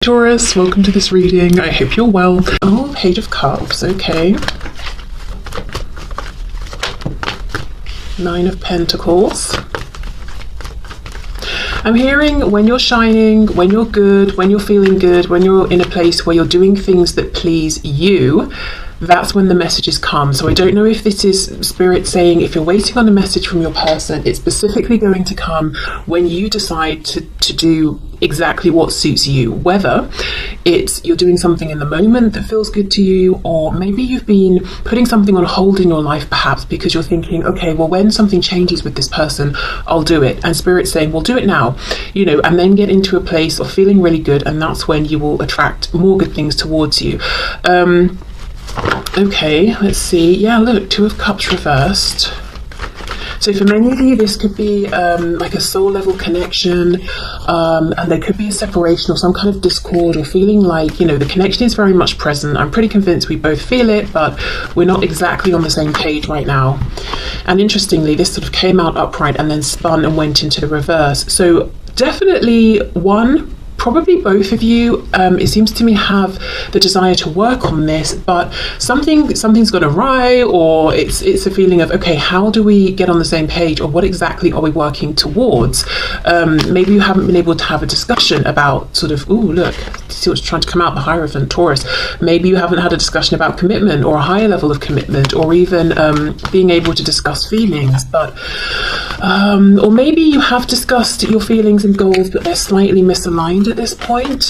Taurus, welcome to this reading. I hope you're well. Oh, Page of Cups, okay. Nine of Pentacles. I'm hearing when you're shining, when you're good, when you're feeling good, when you're in a place where you're doing things that please you, that's when the messages come. So I don't know if this is Spirit saying if you're waiting on a message from your person, it's specifically going to come when you decide to do exactly what suits you, whether it's you're doing something in the moment that feels good to you, or maybe you've been putting something on hold in your life perhaps because you're thinking, okay, well, when something changes with this person, I'll do it. And Spirit's saying, well, do it now, and then get into a place of feeling really good, and that's when you will attract more good things towards you. Okay, let's see. Yeah, look, Two of Cups reversed. So for many of you, this could be like a soul level connection, and there could be a separation or some kind of discord, or feeling like, the connection is very much present. I'm pretty convinced we both feel it, but we're not exactly on the same page right now. And interestingly, this sort of came out upright and then spun and went into the reverse. So definitely probably both of you, it seems to me, have the desire to work on this, but something's gone awry, or it's a feeling of, okay, how do we get on the same page, or what exactly are we working towards? Maybe you haven't been able to have a discussion about sort of, ooh, look, see what's trying to come out, the Hierophant, Taurus. Maybe you haven't had a discussion about commitment, or a higher level of commitment, or even being able to discuss feelings, but or maybe you have discussed your feelings and goals, but they're slightly misaligned at this point.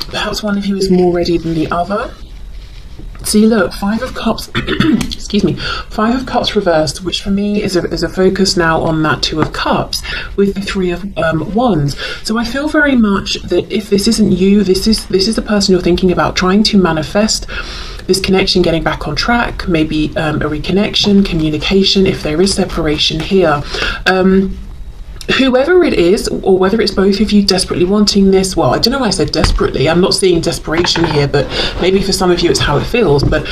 Perhaps one of you is more ready than the other. See, look, Five of Cups, excuse me, Five of Cups reversed, which for me is a focus now on that Two of Cups with the Three of Wands. So I feel very much that if this isn't you, this is the person you're thinking about trying to manifest this connection, getting back on track, maybe a reconnection, communication, if there is separation here. Whoever it is, or whether it's both of you desperately wanting this, well, I don't know why I said desperately, I'm not seeing desperation here, but maybe for some of you it's how it feels, but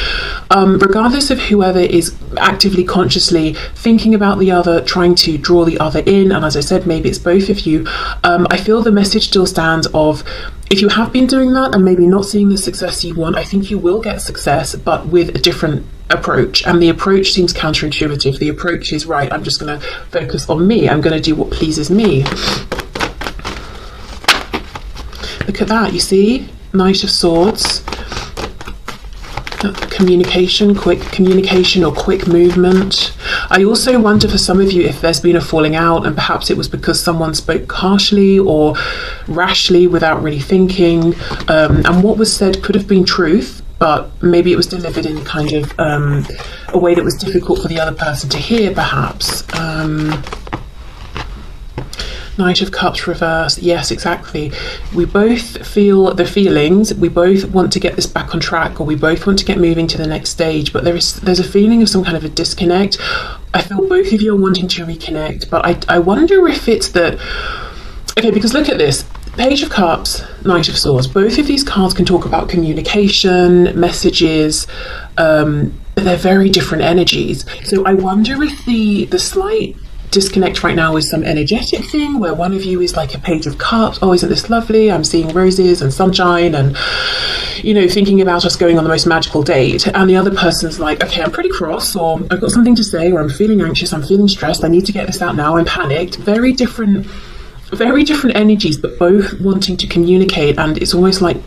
regardless of whoever is actively, consciously thinking about the other, trying to draw the other in, and as I said, maybe it's both of you, I feel the message still stands of, if you have been doing that and maybe not seeing the success you want, I think you will get success, but with a different approach. And the approach seems counterintuitive. The approach is, right, I'm just going to focus on me. I'm going to do what pleases me. Look at that, you see? Knight of Swords. Communication, quick communication or quick movement. I also wonder for some of you if there's been a falling out, and perhaps it was because someone spoke harshly or rashly without really thinking, and what was said could have been truth, but maybe it was delivered in kind of a way that was difficult for the other person to hear, perhaps. Knight of Cups reversed. Yes, exactly. We both feel the feelings. We both want to get this back on track, or we both want to get moving to the next stage, but there's a feeling of some kind of a disconnect. I feel both of you are wanting to reconnect, but I wonder if it's that, okay, because look at this. Page of Cups, Knight of Swords. Both of these cards can talk about communication, messages, but they're very different energies. So I wonder if the slight disconnect right now is some energetic thing where one of you is like a Page of Cups, oh, isn't this lovely, I'm seeing roses and sunshine and thinking about us going on the most magical date, and the other person's like, okay, I'm pretty cross, or I've got something to say, or I'm feeling anxious, I'm feeling stressed, I need to get this out now, I'm panicked. Very different energies, but both wanting to communicate, and it's almost like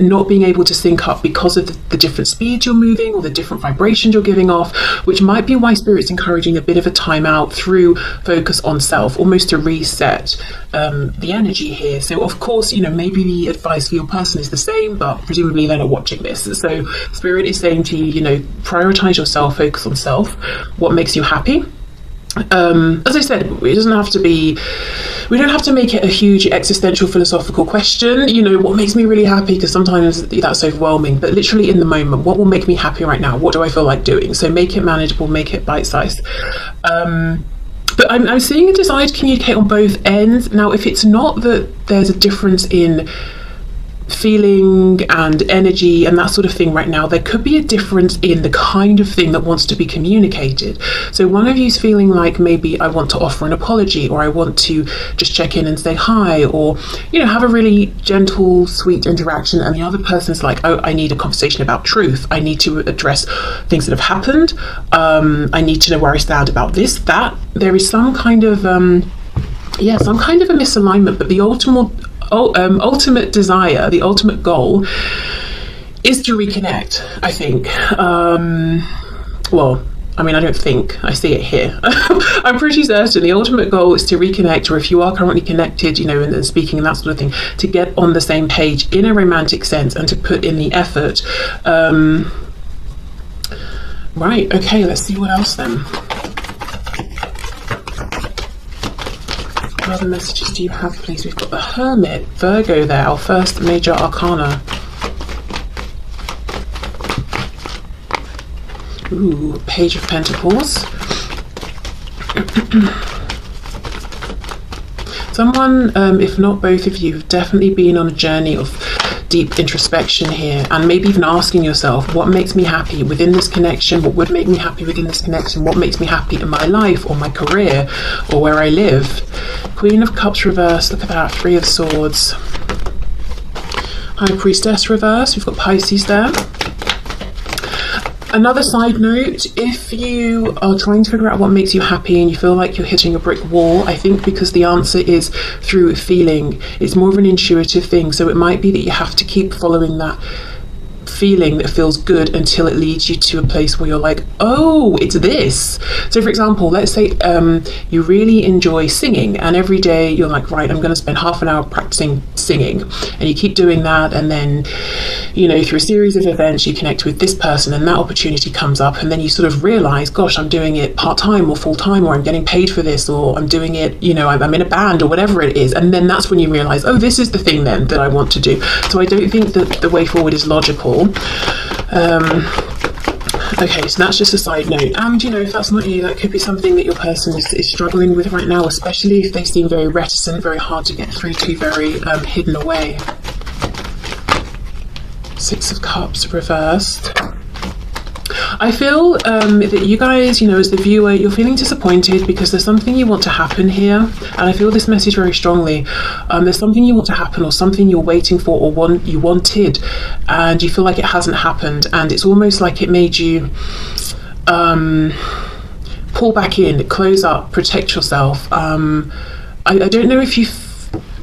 not being able to sync up because of the different speeds you're moving, or the different vibrations you're giving off, which might be why Spirit's encouraging a bit of a timeout through focus on self, almost to reset the energy here. So of course, maybe the advice for your person is the same, but presumably they're not watching this. So Spirit is saying to you, prioritize yourself, focus on self, what makes you happy. As I said, it doesn't have to be, we don't have to make it a huge existential philosophical question, what makes me really happy, because sometimes that's overwhelming, but literally in the moment, what will make me happy right now? What do I feel like doing? So make it manageable, make it bite-sized. But I'm seeing a desire to communicate on both ends. Now, if it's not that there's a difference in feeling and energy and that sort of thing right now, there could be a difference in the kind of thing that wants to be communicated. So one of you's feeling like, maybe I want to offer an apology, or I want to just check in and say hi, or, you know, have a really gentle, sweet interaction, and the other person's like, oh, I need a conversation about truth. I need to address things that have happened. I need to know where I stand about this, that. There is some kind of some kind of a misalignment, but the ultimate desire, the ultimate goal is to reconnect, I think. Well, I mean, I don't think, I see it here. I'm pretty certain the ultimate goal is to reconnect, or if you are currently connected, you know, and speaking and that sort of thing, to get on the same page in a romantic sense and to put in the effort. Right, okay, let's see what else then. What other messages do you have, please? We've got the Hermit, Virgo there, our first major arcana. Ooh, Page of Pentacles. Someone, if not both of you, have definitely been on a journey of deep introspection here, and maybe even asking yourself, what makes me happy within this connection? What would make me happy within this connection? What makes me happy in my life or my career or where I live? Queen of Cups reverse, look at that, Three of Swords. High Priestess reverse, we've got Pisces there. Another side note, if you are trying to figure out what makes you happy and you feel like you're hitting a brick wall, I think because the answer is through feeling, it's more of an intuitive thing. So it might be that you have to keep following that feeling that feels good until it leads you to a place where you're like, oh, it's this. So for example, let's say you really enjoy singing, and every day you're like, right, I'm going to spend half an hour practicing singing, and you keep doing that, and then, you know, through a series of events you connect with this person and that opportunity comes up, and then you sort of realize, gosh, I'm doing it part-time or full-time, or I'm getting paid for this, or I'm doing it, you know, I'm in a band or whatever it is, and then that's when you realize, oh, this is the thing then that I want to do. So I don't think that the way forward is logical. Okay, so that's just a side note, and you know, if that's not you, that could be something that your person is struggling with right now, especially if they seem very reticent, very hard to get through to, very hidden away. Six of Cups reversed. I feel that you guys, you know, as the viewer, you're feeling disappointed because there's something you want to happen here, and I feel this message very strongly. There's something you want to happen, or something you're waiting for, or you wanted, and you feel like it hasn't happened, and it's almost like it made you pull back in, close up, protect yourself. I don't know if you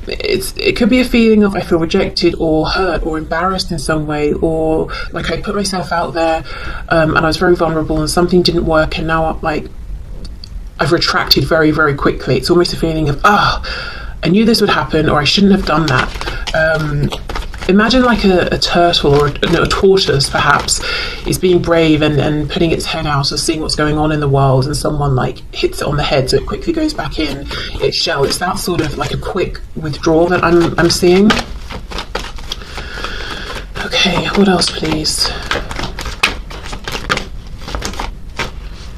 it could be a feeling of, I feel rejected or hurt or embarrassed in some way, or like I put myself out there and I was very vulnerable and something didn't work, and now I've retracted very, very quickly. It's almost a feeling of, I knew this would happen, or I shouldn't have done that. Imagine like a turtle, or a tortoise perhaps, is being brave and putting its head out and seeing what's going on in the world, and someone like hits it on the head so it quickly goes back in its shell. It's that sort of like a quick withdrawal that I'm seeing. Okay, what else please?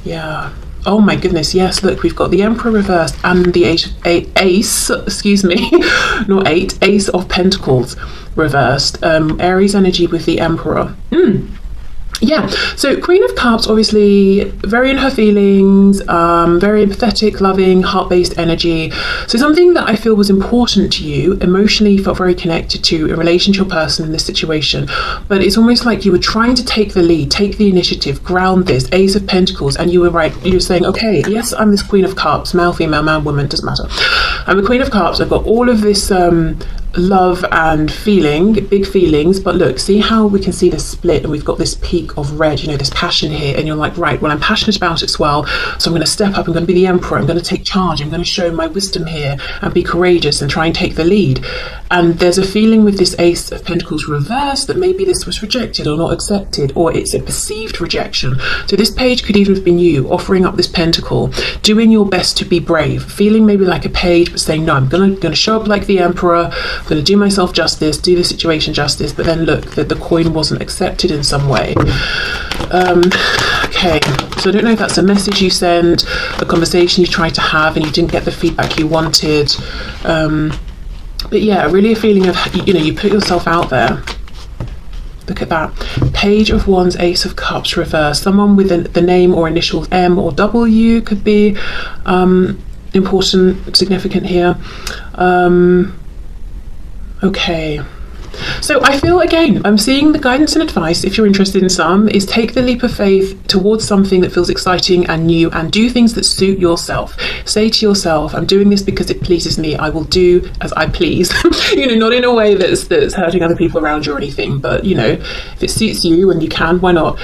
Yeah. Oh my goodness, yes, look, we've got the Emperor reversed and the Ace, excuse me, not eight, Ace of Pentacles reversed. Aries energy with the Emperor. Yeah, so Queen of Cups, obviously very in her feelings, very empathetic, loving, heart-based energy. So something that I feel was important to you, emotionally felt very connected to in relation to your person in this situation, but it's almost like you were trying to take the lead, take the initiative, ground this, Ace of Pentacles, and you were right, you were saying, okay, yes, I'm this Queen of Cups, male, female, man, woman, doesn't matter. I'm a Queen of Cups, I've got all of this love and feeling, big feelings, but look, see how we can see this split, and we've got this peak of red, you know, this passion here, and you're like, right, well, I'm passionate about it as well, so I'm going to step up, I'm going to be the Emperor, I'm going to take charge, I'm going to show my wisdom here and be courageous and try and take the lead. And there's a feeling with this Ace of Pentacles reversed that maybe this was rejected or not accepted, or it's a perceived rejection. So this page could even have been you offering up this pentacle, doing your best to be brave, feeling maybe like a page, but saying, no, I'm gonna show up like the Emperor, I'm gonna do myself justice, do the situation justice, but then look, that the coin wasn't accepted in some way. Okay, so I don't know if that's a message you sent, a conversation you tried to have and you didn't get the feedback you wanted. But yeah, really a feeling of, you know, you put yourself out there. Look at that. Page of Wands, Ace of Cups reversed. Someone with the name or initials M or W could be important, significant here. Okay. So I feel, again, I'm seeing the guidance and advice, if you're interested in some, is take the leap of faith towards something that feels exciting and new, and do things that suit yourself. Say to yourself, I'm doing this because it pleases me. I will do as I please. You know, not in a way that's hurting other people around you or anything, but, you know, if it suits you and you can, why not?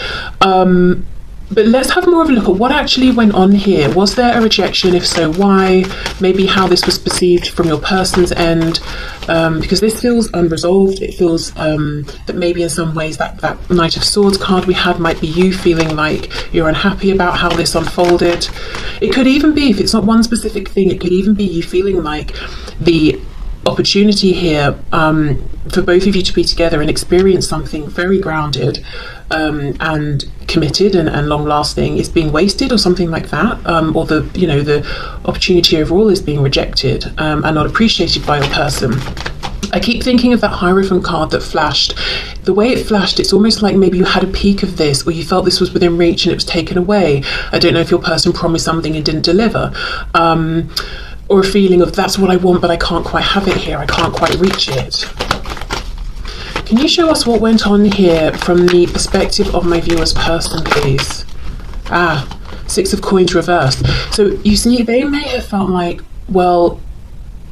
But let's have more of a look at what actually went on here. Was there a rejection? If so, why? Maybe how this was perceived from your person's end, because this feels unresolved. It feels that maybe in some ways that Knight of Swords card we had might be you feeling like you're unhappy about how this unfolded. It could even be, if it's not one specific thing, it could even be you feeling like the opportunity here for both of you to be together and experience something very grounded and committed and long lasting is being wasted, or something like that, or the, you know, the opportunity overall is being rejected and not appreciated by your person. I keep thinking of that Hierophant card that flashed. The way it flashed, it's almost like maybe you had a peek of this, or you felt this was within reach and it was taken away. I don't know if your person promised something and didn't deliver, or a feeling of that's what I want but I can't quite have it here, I can't quite reach it. Can you show us what went on here from the perspective of my viewer's person, please? Six of Coins reversed. So you see, they may have felt like, well,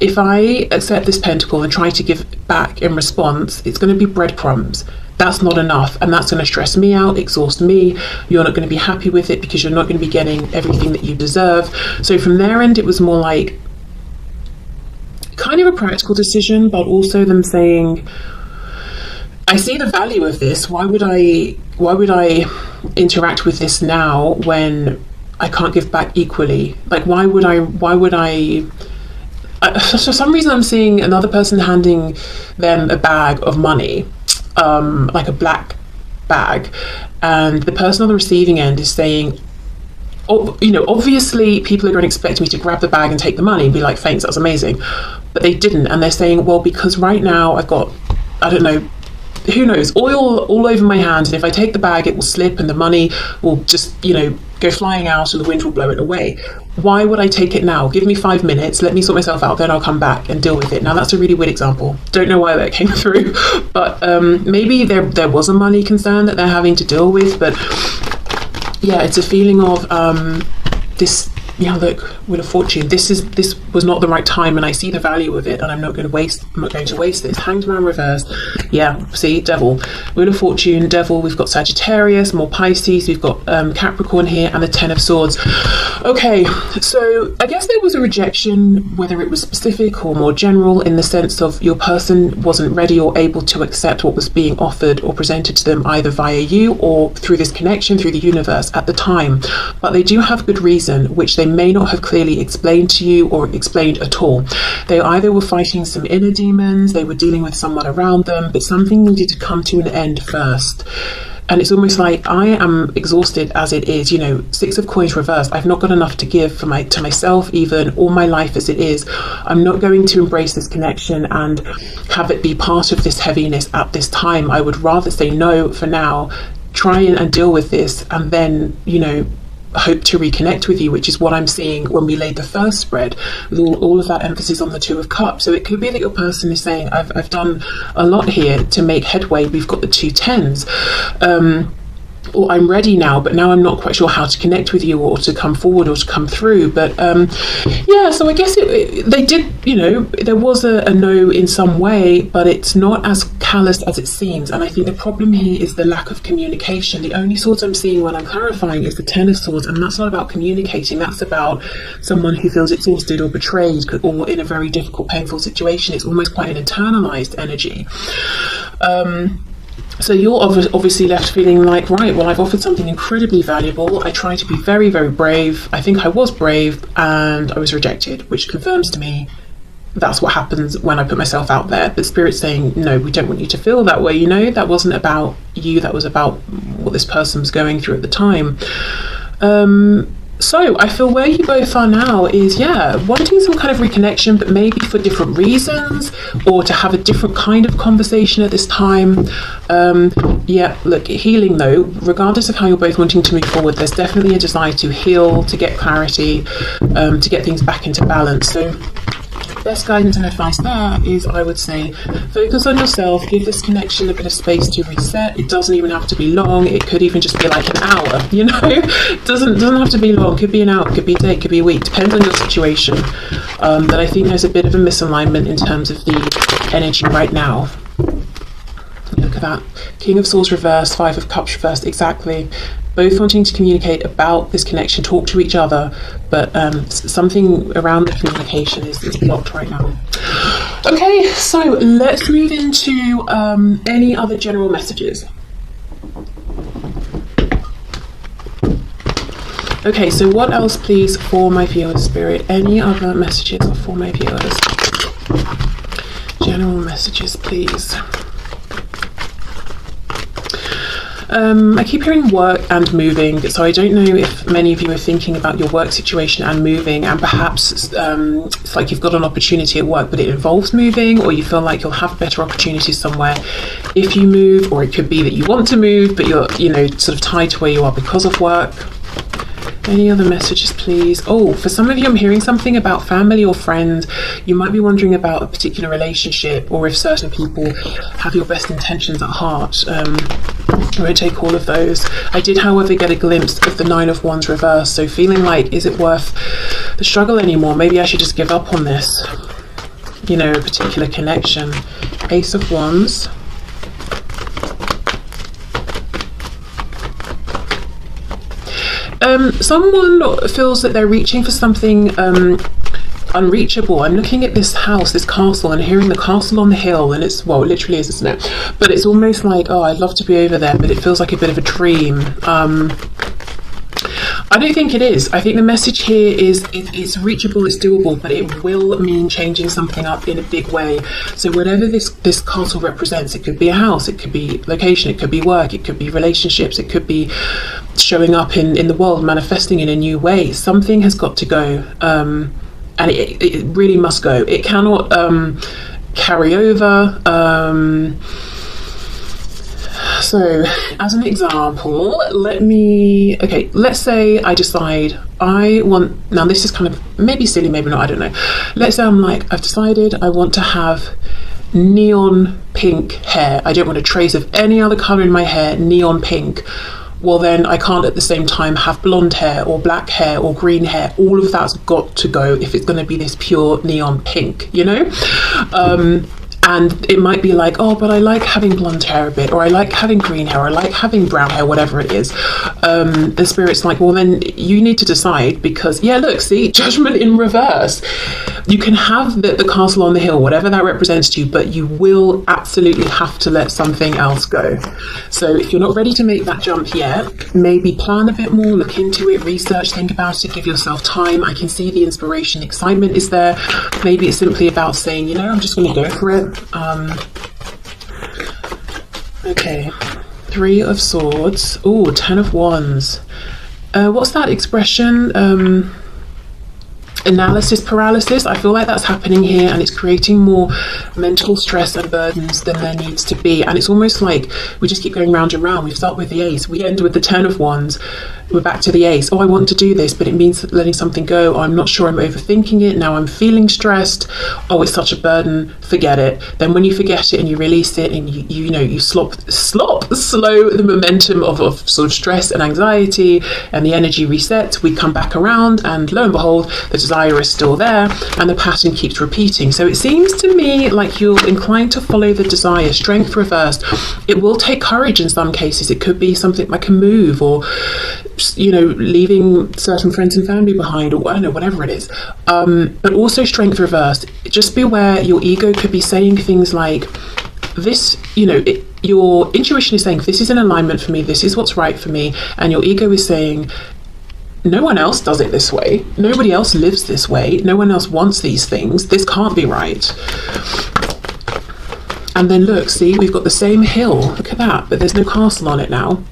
if I accept this pentacle and try to give back in response, it's going to be breadcrumbs. That's not enough, and that's going to stress me out, exhaust me. You're not going to be happy with it because you're not going to be getting everything that you deserve. So from their end, it was more like kind of a practical decision, but also them saying, I see the value of this. Why would I interact with this now when I can't give back equally? Like, why would I for some reason I'm seeing another person handing them a bag of money, like a black bag, and the person on the receiving end is saying, oh, you know, obviously people are going to expect me to grab the bag and take the money and be like, thanks, that's amazing, but they didn't. And they're saying, well, because right now I've got, I don't know, who knows, oil all over my hands, and if I take the bag it will slip and the money will just, you know, go flying out and the wind will blow it away. Why would I take it now? Give me 5 minutes, let me sort myself out, then I'll come back and deal with it. Now that's a really weird example, don't know why that came through, but maybe there was a money concern that they're having to deal with. But yeah, it's a feeling of this, yeah, look, Wheel of Fortune, this was not the right time, and I see the value of it, and I'm not going to waste this. Hanged Man reversed. Yeah, see, Devil, Wheel of Fortune, Devil. We've got Sagittarius, more Pisces, we've got Capricorn here, and the Ten of Swords. Okay, so I guess there was a rejection, whether it was specific or more general, in the sense of your person wasn't ready or able to accept what was being offered or presented to them, either via you or through this connection, through the universe at the time. But they do have good reason, which they may not have clearly explained to you or explained at all. They either were fighting some inner demons, they were dealing with someone around them, but something needed to come to an end first. And it's almost like, I am exhausted as it is, you know, Six of Coins reversed. I've not got enough to give to myself, even, or my life as it is. I'm not going to embrace this connection and have it be part of this heaviness at this time. I would rather say no for now, try and deal with this, and then, you know, hope to reconnect with you, which is what I'm seeing when we laid the first spread, with all of that emphasis on the Two of Cups. So it could be that your person is saying, I've done a lot here to make headway. We've got the two tens, or I'm ready now, but now I'm not quite sure how to connect with you, or to come forward, or to come through. But yeah, so I guess they did, you know, there was a no in some way, but it's not as callous as it seems. And I think the problem here is the lack of communication. The only swords I'm seeing when I'm clarifying is the Ten of Swords, and that's not about communicating. That's about someone who feels exhausted or betrayed, or in a very difficult, painful situation. It's almost quite an internalized energy. So you're obviously left feeling like, right, well, I've offered something incredibly valuable. I tried to be very, very brave. I think I was brave, and I was rejected, which confirms to me that's what happens when I put myself out there. But Spirit's saying, no, we don't want you to feel that way. You know, that wasn't about you. That was about what this person was going through at the time. So I feel where you both are now is, yeah, wanting some kind of reconnection, but maybe for different reasons, or to have a different kind of conversation at this time. Yeah, look, healing though, regardless of how you're both wanting to move forward, there's definitely a desire to heal, to get clarity, to get things back into balance. So best guidance and advice there is, I would say, focus on yourself, give this connection a bit of space to reset. It doesn't even have to be long, it could even just be like an hour, you know. It doesn't have to be long, could be an hour, could be a day, could be a week, depends on your situation. But I think there's a bit of a misalignment in terms of the energy right now. Look at that, King of Swords reversed, Five of Cups reversed, exactly. Both wanting to communicate about this connection, talk to each other, but something around the communication is blocked right now. Okay, so let's move into any other general messages. Okay, so what else, please, for my viewers, Spirit? Any other messages for my viewers? General messages, please. I keep hearing work and moving, so I don't know if many of you are thinking about your work situation and moving, and perhaps it's like you've got an opportunity at work but it involves moving, or you feel like you'll have better opportunities somewhere if you move, or it could be that you want to move but you're, you know, sort of tied to where you are because of work. Any other messages, please? Oh, for some of you, I'm hearing something about family or friends. You might be wondering about a particular relationship, or if certain people have your best intentions at heart. I won't take all of those. I did, however, get a glimpse of the Nine of Wands reversed, so feeling like, is it worth the struggle anymore? Maybe I should just give up on this, you know, a particular connection. Ace of Wands. Someone feels that they're reaching for something unreachable. I'm looking at this house, this castle, and hearing the castle on the hill, and it's, well, it literally is, isn't it? But it's almost like, oh, I'd love to be over there, but it feels like a bit of a dream. I don't think it is. I think the message here is it's reachable, it's doable, but it will mean changing something up in a big way. So whatever this castle represents, it could be a house, it could be location, it could be work, it could be relationships, it could be showing up in the world, manifesting in a new way. Something has got to go, and it really must go. It cannot carry over. So as an example, let's say I decide I want, now this is kind of maybe silly, maybe not, I don't know. Let's say I'm like, I've decided I want to have neon pink hair. I don't want a trace of any other color in my hair, neon pink. Well, then I can't at the same time have blonde hair or black hair or green hair. All of that's got to go if it's going to be this pure neon pink, you know? And it might be like, oh, but I like having blonde hair a bit, or I like having green hair, or I like having brown hair, whatever it is. The Spirit's like, well, then you need to decide, because, yeah, look, see, Judgment in reverse. You can have the castle on the hill, whatever that represents to you, but you will absolutely have to let something else go. So if you're not ready to make that jump yet, maybe plan a bit more, look into it, research, think about it, give yourself time. I can see the inspiration, excitement is there. Maybe it's simply about saying, you know, I'm just going to go for it. Okay, Three of Swords. Oh, Ten of Wands. What's that expression? Analysis paralysis. I feel like that's happening here, and it's creating more mental stress and burdens than there needs to be. And it's almost like we just keep going round and round. We start with the Ace, we end with the Ten of Wands, we're back to the Ace. Oh, I want to do this, but it means letting something go. Oh, I'm not sure, I'm overthinking it. Now I'm feeling stressed. Oh, it's such a burden. Forget it. Then when you forget it and you release it, and you know, you slow the momentum of sort of stress and anxiety, and the energy resets, we come back around, and lo and behold, the desire is still there, and the pattern keeps repeating. So it seems to me like you're inclined to follow the desire. Strength reversed. It will take courage in some cases. It could be something like a move, or, you know, leaving certain friends and family behind, or I don't know, whatever it is. But also strength reversed. Just beware, your ego could be saying things like this, you know, your intuition is saying this is in alignment for me, this is what's right for me, and your ego is saying no one else does it this way, nobody else lives this way, no one else wants these things, this can't be right. And then look, see, we've got the same hill, look at that, but there's no castle on it now.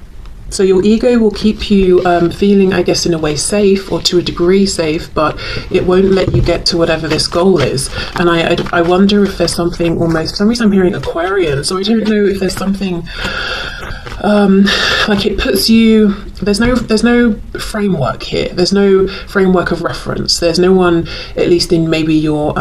So your ego will keep you feeling, I guess, in a way safe, or to a degree safe, but it won't let you get to whatever this goal is. And I wonder if there's something, almost, for some reason I'm hearing Aquarian, so I don't know if there's something like it puts you, there's no framework here, there's no framework of reference, there's no one, at least in maybe your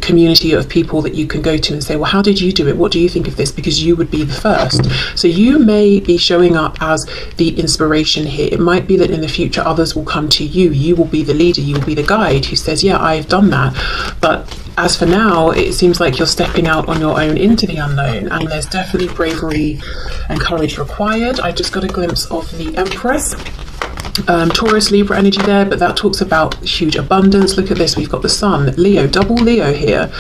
community of people that you can go to and say, well, how did you do it? What do you think of this? Because you would be the first. So you may be showing up as the inspiration here. It might be that in the future others will come to you. You will be the leader. You will be the guide who says, yeah, I've done that. But as for now, it seems like you're stepping out on your own into the unknown, and there's definitely bravery and courage required. I just got a glimpse of the Empress. Taurus Libra energy there, but that talks about huge abundance. Look at this, we've got the Sun, Leo, double Leo here,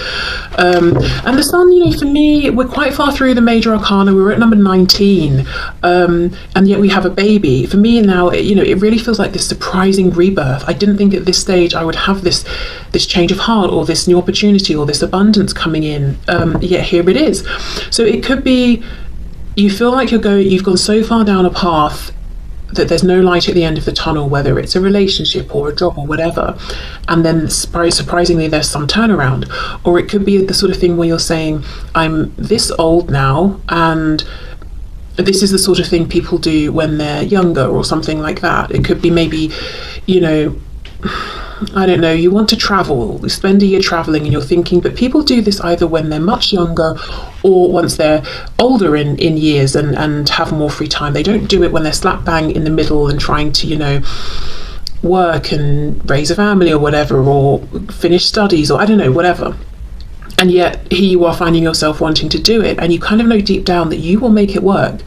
and the Sun, you know, for me, we're quite far through the major arcana. We were at number 19, and yet we have a baby. For me now, you know, it really feels like this surprising rebirth. I didn't think at this stage I would have this change of heart, or this new opportunity, or this abundance coming in, yet here it is. So it could be you feel like you've gone so far down a path that there's no light at the end of the tunnel, whether it's a relationship or a job or whatever, and then surprisingly there's some turnaround. Or it could be the sort of thing where you're saying, I'm this old now, and this is the sort of thing people do when they're younger, or something like that. It could be maybe, you know, I don't know, you want to travel, spend a year traveling, and you're thinking, but people do this either when they're much younger or once they're older in years and have more free time. They don't do it when they're slap bang in the middle and trying to, you know, work and raise a family or whatever, or finish studies, or I don't know, whatever. And yet here you are finding yourself wanting to do it, and you kind of know deep down that you will make it work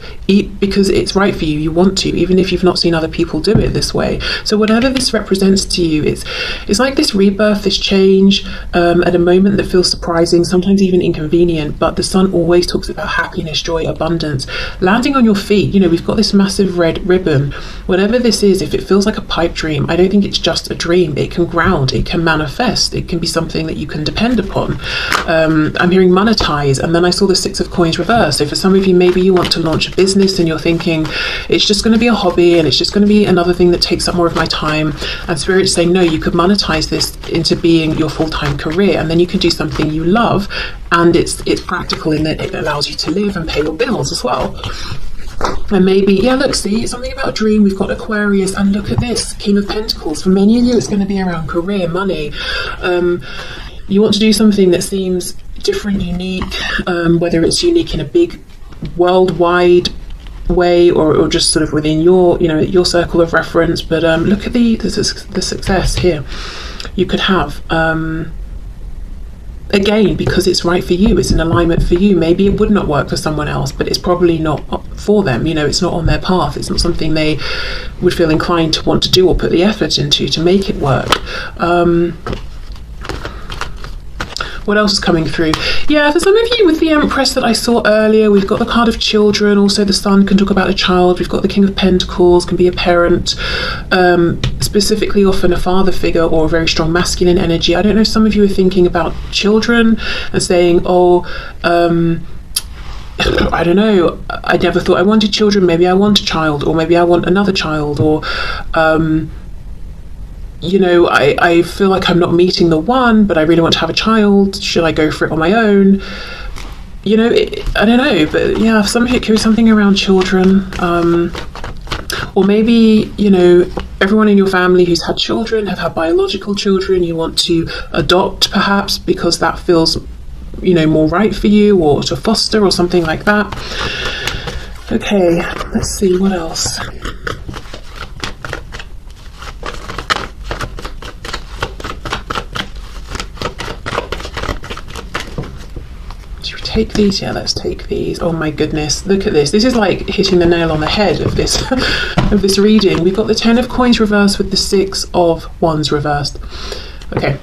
because it's right for you. You want to, even if you've not seen other people do it this way. So whatever this represents to you, it's like this rebirth, this change, at a moment that feels surprising, sometimes even inconvenient. But the Sun always talks about happiness, joy, abundance, landing on your feet. You know, we've got this massive red ribbon. Whatever this is, if it feels like a pipe dream, I don't think it's just a dream. It can ground, it can manifest, it can be something that you can depend upon. I'm hearing monetize, and then I saw the Six of Coins reverse. So for some of you, maybe you want to launch a business and you're thinking it's just going to be a hobby, and it's just going to be another thing that takes up more of my time, and Spirit's saying no, you could monetize this into being your full-time career, and then you can do something you love, and it's practical in that it allows you to live and pay your bills as well. And maybe, yeah, look, see, something about a dream. We've got Aquarius, and look at this, King of Pentacles. For many of you, it's going to be around career, money. You want to do something that seems different, unique, whether it's unique in a big worldwide way, or just sort of within your, you know, your circle of reference. But look at the success here you could have. Again, because it's right for you, it's an alignment for you. Maybe it would not work for someone else, but it's probably not for them. You know, it's not on their path. It's not something they would feel inclined to want to do or put the effort into to make it work. What else is coming through? Yeah, for some of you with the Empress that I saw earlier, we've got the card of children. Also the Sun can talk about a child. We've got the King of Pentacles, can be a parent, specifically often a father figure or a very strong masculine energy. I don't know, some of you are thinking about children and saying, oh, I don't know, I never thought I wanted children. Maybe I want a child, or maybe I want another child, or you know, I feel like I'm not meeting the one, but I really want to have a child. Should I go for it on my own? You know, I don't know, but yeah, some of it could be something around children. Or maybe, you know, everyone in your family who's had children have had biological children. You want to adopt, perhaps, because that feels, you know, more right for you, or to foster or something like that. Okay, let's see, what else? Take these, yeah, let's take these. Oh my goodness, look at this. This is like hitting the nail on the head of this of this reading. We've got the 10 of Coins reversed with the 6 of Wands reversed. Okay,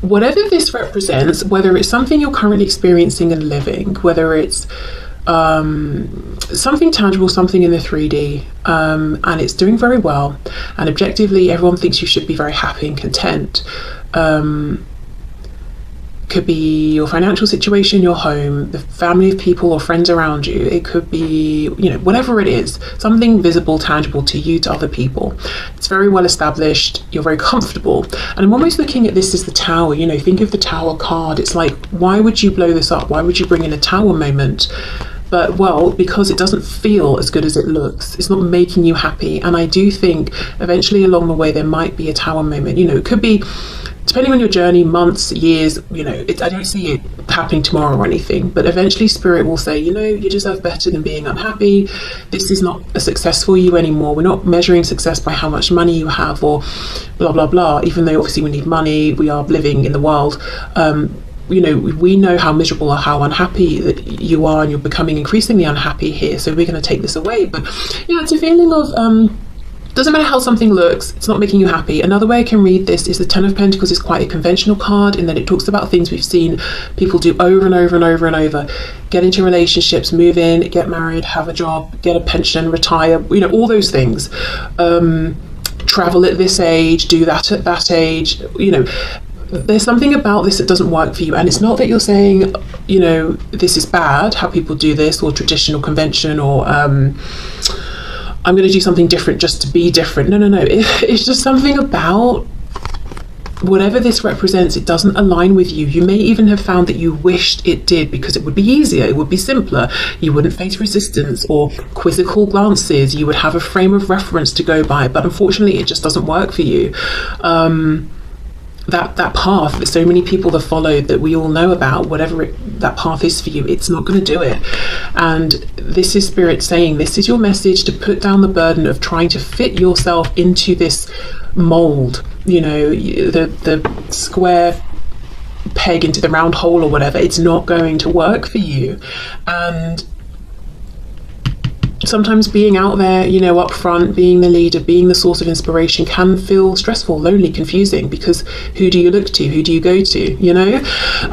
whatever this represents, whether it's something you're currently experiencing and living, whether it's something tangible, something in the 3D, and it's doing very well, and objectively everyone thinks you should be very happy and content, could be your financial situation, your home, the family of people or friends around you. It could be, you know, whatever it is, something visible, tangible to you, to other people. It's very well established. You're very comfortable. And I'm almost looking at this as the Tower. You know, think of the Tower card. It's like, why would you blow this up? Why would you bring in a Tower moment? But, well, because it doesn't feel as good as it looks. It's not making you happy. And I do think eventually along the way there might be a Tower moment. You know, it could be, depending on your journey, months, years, you know, I don't see it happening tomorrow or anything, but eventually Spirit will say, you know, you deserve better than being unhappy. This is not a success for you anymore. We're not measuring success by how much money you have or blah, blah, blah, even though obviously we need money. We are living in the world. You know, we know how miserable or how unhappy that you are, and you're becoming increasingly unhappy here. So we're going to take this away. But, yeah, it's a feeling of, doesn't matter how something looks, it's not making you happy. Another way I can read this is the Ten of Pentacles is quite a conventional card in that it talks about things we've seen people do over and over and over and over. Get into relationships, move in, get married, have a job, get a pension, retire, you know, all those things. Travel at this age, do that at that age, you know. There's something about this that doesn't work for you, and it's not that you're saying, you know, this is bad, how people do this, or traditional convention, or I'm going to do something different just to be different. No. It's just something about whatever this represents, it doesn't align with you. You may even have found that you wished it did, because it would be easier, it would be simpler. You wouldn't face resistance or quizzical glances. You would have a frame of reference to go by, but unfortunately it just doesn't work for you. That path that so many people have followed, that we all know about, whatever that path is for you, it's not going to do it. And this is Spirit saying, this is your message to put down the burden of trying to fit yourself into this mold, you know, the square peg into the round hole or whatever. It's not going to work for you. And sometimes being out there, you know, up front, being the leader, being the source of inspiration can feel stressful, lonely, confusing, because who do you look to? Who do you go to? You know?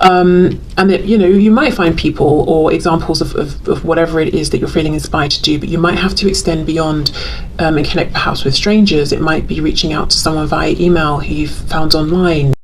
And it, you know, you might find people or examples of whatever it is that you're feeling inspired to do, but you might have to extend beyond and connect perhaps with strangers. It might be reaching out to someone via email who you've found online.